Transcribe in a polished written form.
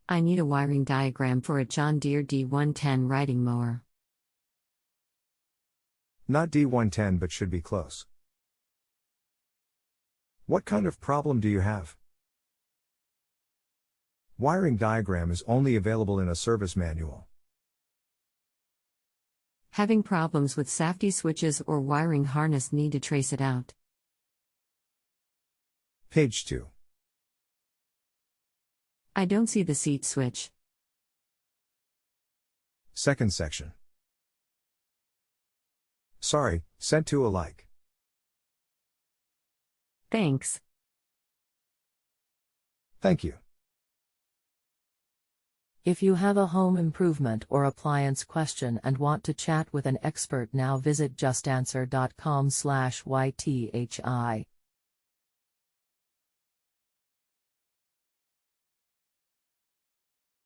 I need a wiring diagram for a John Deere D110 riding mower. Not D110 but should be close. What kind of problem do you have? Wiring diagram is only available in a service manual. Having problems with safety switches or wiring harness, need to trace it out. Page 2. I don't see the seat switch. Second section. Sorry, sent to alike. Thanks. Thank you. If you have a home improvement or appliance question and want to chat with an expert now, visit JustAnswer.com/YTHI.